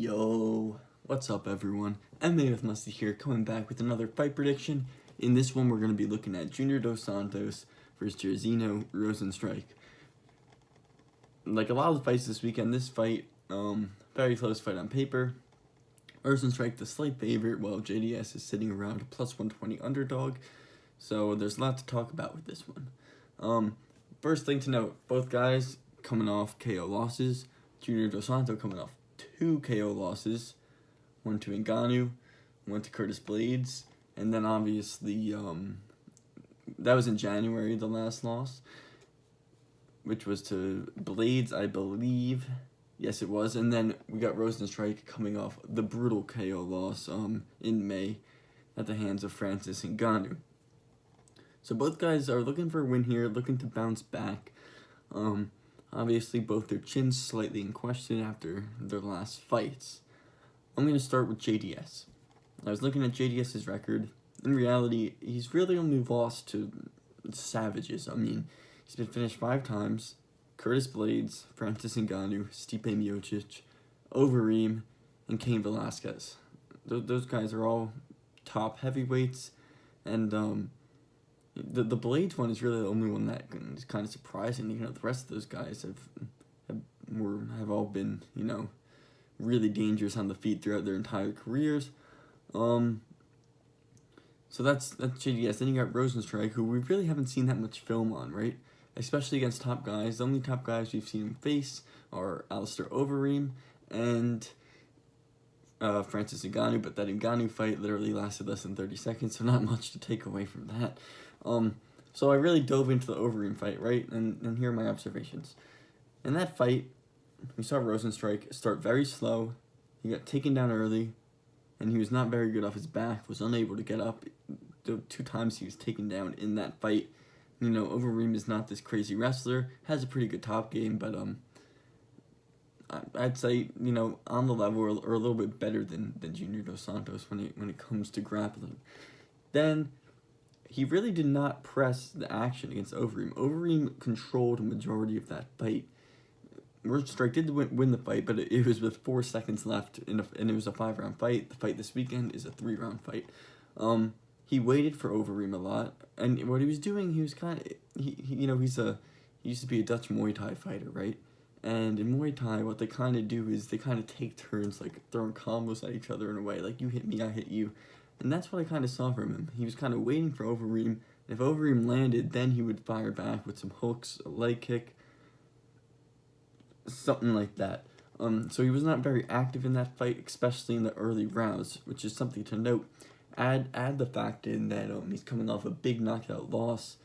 Yo, what's up everyone? MMA with Musty here, coming back with another fight prediction. In this one, we're going to be looking at Junior Dos Santos versus Jairzinho Rozenstruik. Like a lot of the fights this weekend, this fight, very close fight on paper. Rozenstruik the slight favorite, while JDS is sitting around a plus 120 underdog. So there's a lot to talk about with this one. First thing to note, both guys coming off KO losses. Junior Dos Santos coming off 2 KO losses, one to Ngannou, one to Curtis Blades, and then obviously that was in January, the last loss, which was to Blades, I believe. Yes, it was. And then we got Rozenstruik coming off the brutal KO loss in May at the hands of Francis Ngannou. So both guys are looking for a win here, looking to bounce back. Obviously, both their chins slightly in question after their last fights. I'm going to start with JDS. I was looking at JDS's record. In reality, he's really only lost to savages. I mean, he's been finished 5 times. Curtis Blades, Francis Ngannou, Stipe Miocic, Overeem, and Cain Velasquez. Those guys are all top heavyweights. And the Blades one is really the only one that is kind of surprising. You know, the rest of those guys have all been, you know, really dangerous on the feet throughout their entire careers. So that's JDS. Then you got Rozenstruik, who we really haven't seen that much film on, right? Especially against top guys. The only top guys we've seen him face are Alistair Overeem and Francis Ngannou, but that Ngannou fight literally lasted less than 30 seconds, so not much to take away from that. So I really dove into the Overeem fight, right? And here are my observations. In that fight, we saw Rozenstruik start very slow. He got taken down early, and he was not very good off his back, was unable to get up. The 2 times he was taken down in that fight. You know, Overeem is not this crazy wrestler, has a pretty good top game, but I'd say, you know, on the level or a little bit better than Junior Dos Santos when it comes to grappling. Then he really did not press the action against Overeem. Overeem controlled a majority of that fight. Rozenstruik did win the fight, but it was with 4 seconds left, and it was a 5-round fight. The fight this weekend is a 3-round fight. He waited for Overeem a lot, and what he was doing, he was kind of, he used to be a Dutch Muay Thai fighter, right? And in Muay Thai, what they kind of do is they kind of take turns, like throwing combos at each other in a way, like you hit me, I hit you. And that's what I kind of saw from him. He was kind of waiting for Overeem, and if Overeem landed, then he would fire back with some hooks, a leg kick, something like that. So he was not very active in that fight, especially in the early rounds, which is something to note. Add the fact in that he's coming off a big knockout loss.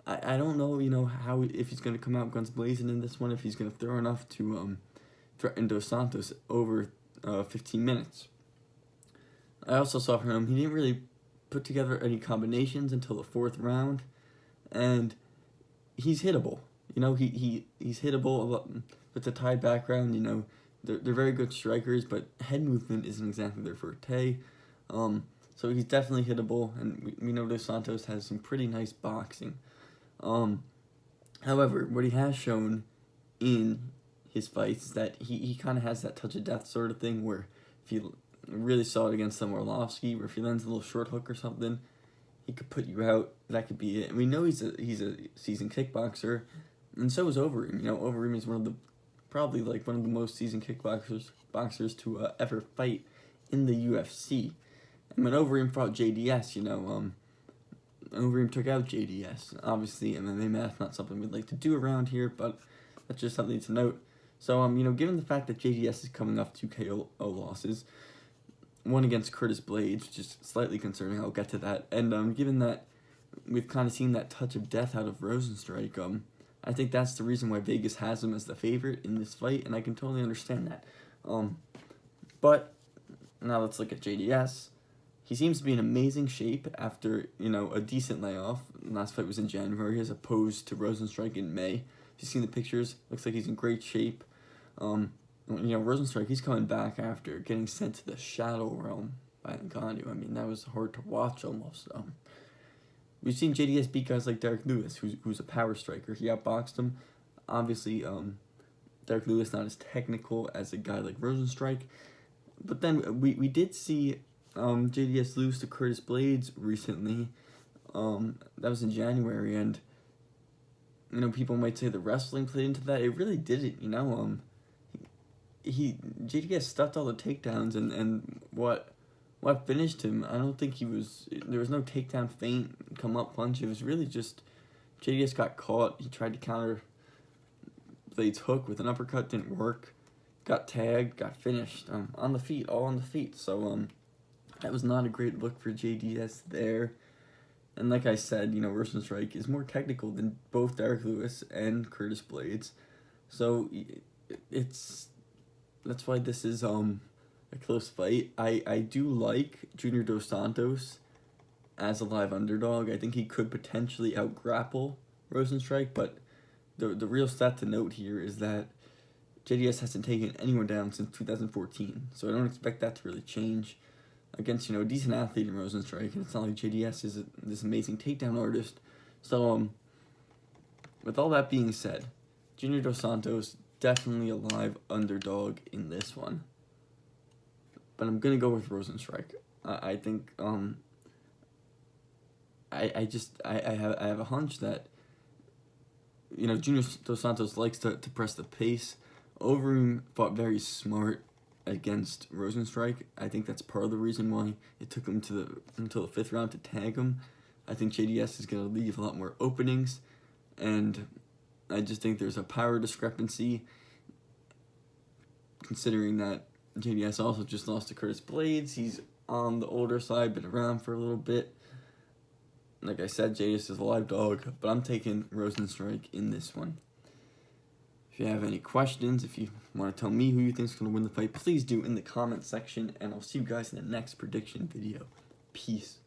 I don't know, you know, how if he's going to come out guns blazing in this one, if he's going to throw enough to threaten Dos Santos over 15 minutes. I also saw from him, he didn't really put together any combinations until the 4th round, and he's hittable. You know, he's hittable with the Thai background. You know, they're very good strikers, but head movement isn't exactly their forte. So he's definitely hittable, and we know Dos Santos has some pretty nice boxing. However, what he has shown in his fights is that he kind of has that touch of death sort of thing, where if you really saw it against Orlovsky, where if he lands a little short hook or something, he could put you out. That could be it. And we know he's a seasoned kickboxer, and so is Overeem. You know, Overeem is probably one of the most seasoned boxers to ever fight in the UFC. And when Overeem fought JDS, you know, Overeem took out JDS. Obviously, MMA math not something we'd like to do around here, but that's just something to note. So, you know, given the fact that JDS is coming off 2 KO losses, one against Curtis Blades, which is slightly concerning, I'll get to that, and given that we've kind of seen that touch of death out of Rozenstruik, I think that's the reason why Vegas has him as the favorite in this fight, and I can totally understand that. But now let's look at JDS. He seems to be in amazing shape after, you know, a decent layoff. The last fight was in January as opposed to Rozenstruik in May. If you've seen the pictures, looks like he's in great shape. You know, Rozenstruik, he's coming back after getting sent to the Shadow Realm by Ngannou. I mean, that was hard to watch almost. We've seen JDS beat guys like Derek Lewis, who's a power striker. He outboxed him. Obviously, Derek Lewis not as technical as a guy like Rozenstruik. But then we did see JDS lose to Curtis Blades recently. That was in January, and people might say the wrestling played into that. It really didn't, JDS stuffed all the takedowns, and what finished him, I don't think there was no takedown feint, come up punch. It was really just JDS got caught. He tried to counter Blades' hook with an uppercut, didn't work. Got tagged, got finished on the feet, all on the feet. So that was not a great look for JDS there. And like I said, Rozenstruik is more technical than both Derek Lewis and Curtis Blades. So that's why this is a close fight. I do like Junior Dos Santos as a live underdog. I think he could potentially out-grapple Rozenstruik, but the real stat to note here is that JDS hasn't taken anyone down since 2014, so I don't expect that to really change against, a decent athlete in Rozenstruik, and it's not like JDS is this amazing takedown artist. So, with all that being said, Junior Dos Santos, definitely a live underdog in this one. But I'm going to go with Rozenstruik. I think, I have a hunch that, Junior Dos Santos likes to press the pace. Overeem fought very smart against Rozenstruik. I think that's part of the reason why it took him until the 5th round to tag him. I think JDS is going to leave a lot more openings, and I just think there's a power discrepancy, considering that JDS also just lost to Curtis Blades. He's on the older side, been around for a little bit. Like I said, JDS is a live dog, but I'm taking Rozenstruik in this one. If you have any questions, if you want to tell me who you think is going to win the fight, please do in the comment section, and I'll see you guys in the next prediction video. Peace.